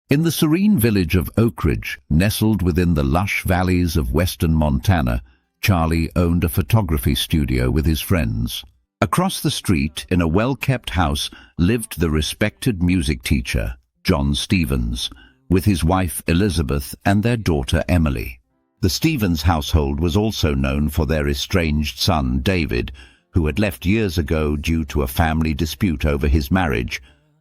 In the serene village of Oakridge, nestled within the lush valleys of western Montana, Charlie owned a photography studio with his friends. Across the street, in a well-kept house, lived the respected music teacher, John Stevens, with his wife Elizabeth and their daughter Emily. The Stevens household was also known for their estranged son, David, who had left years ago due to a family dispute over his marriage,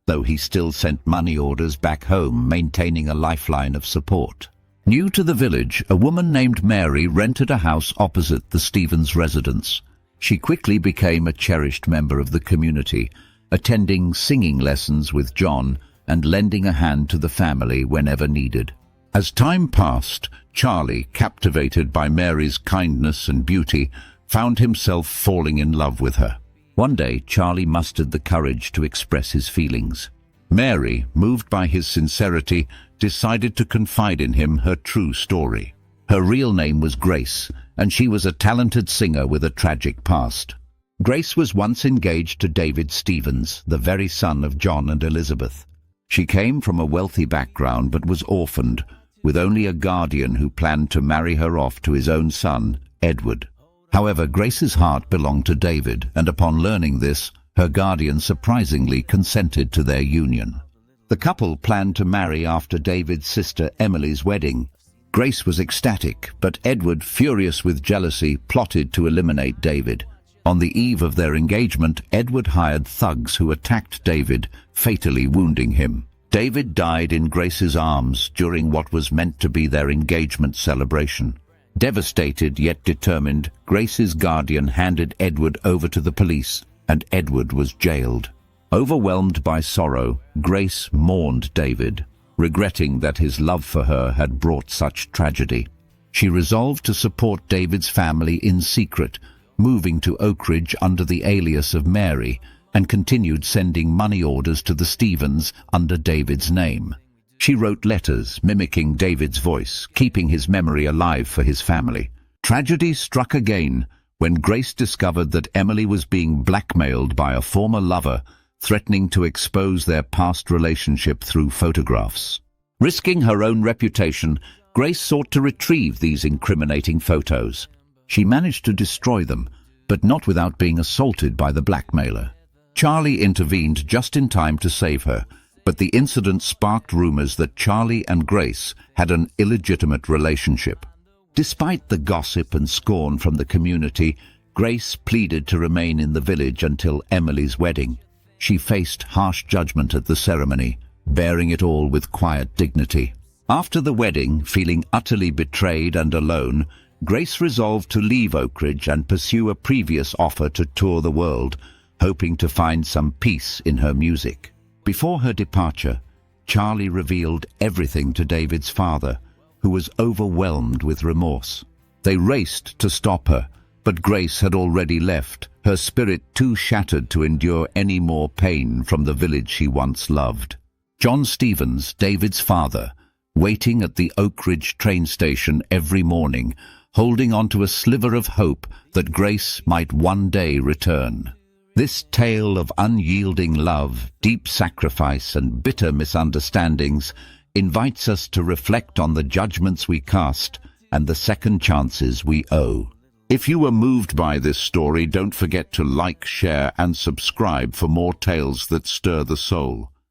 though he still sent money orders back home, maintaining a lifeline of support. New to the village, a woman named Mary rented a house opposite the Stevens residence. She quickly became a cherished member of the community, attending singing lessons with John and lending a hand to the family whenever needed. As time passed, Charlie, captivated by Mary's kindness and beauty, found himself falling in love with her. One day, Charlie mustered the courage to express his feelings. Mary, moved by his sincerity, decided to confide in him her true story. Her real name was Grace, and she was a talented singer with a tragic past. Grace was once engaged to David Stevens, the very son of John and Elizabeth. She came from a wealthy background but was orphaned, with only a guardian who planned to marry her off to his own son, Edward. However, Grace's heart belonged to David, and upon learning this, her guardian surprisingly consented to their union. The couple planned to marry after David's sister Emily's wedding. Grace was ecstatic, but Edward, furious with jealousy, plotted to eliminate David. On the eve of their engagement, Edward hired thugs who attacked David, fatally wounding him. David died in Grace's arms during what was meant to be their engagement celebration. Devastated yet determined, Grace's guardian handed Edward over to the police, and Edward was jailed. Overwhelmed by sorrow, Grace mourned David, regretting that his love for her had brought such tragedy. She resolved to support David's family in secret, moving to Oakridge under the alias of Mary, and continued sending money orders to the Stevens under David's name. She wrote letters mimicking David's voice, keeping his memory alive for his family. Tragedy struck again when Grace discovered that Emily was being blackmailed by a former lover, threatening to expose their past relationship through photographs. Risking her own reputation, Grace sought to retrieve these incriminating photos. She managed to destroy them, but not without being assaulted by the blackmailer. Charlie intervened just in time to save her, but the incident sparked rumors that Charlie and Grace had an illegitimate relationship. Despite the gossip and scorn from the community, Grace pleaded to remain in the village until Emily's wedding. She faced harsh judgment at the ceremony, bearing it all with quiet dignity. After the wedding, feeling utterly betrayed and alone, Grace resolved to leave Oakridge and pursue a previous offer to tour the world, hoping to find some peace in her music. Before her departure, Charlie revealed everything to David's father, who was overwhelmed with remorse. They raced to stop her, but Grace had already left, her spirit too shattered to endure any more pain from the village she once loved. John Stevens, David's father, waiting at the Oakridge train station every morning, holding on to a sliver of hope that Grace might one day return. This tale of unyielding love, deep sacrifice, and bitter misunderstandings invites us to reflect on the judgments we cast and the second chances we owe. If you were moved by this story, don't forget to like, share, and subscribe for more tales that stir the soul.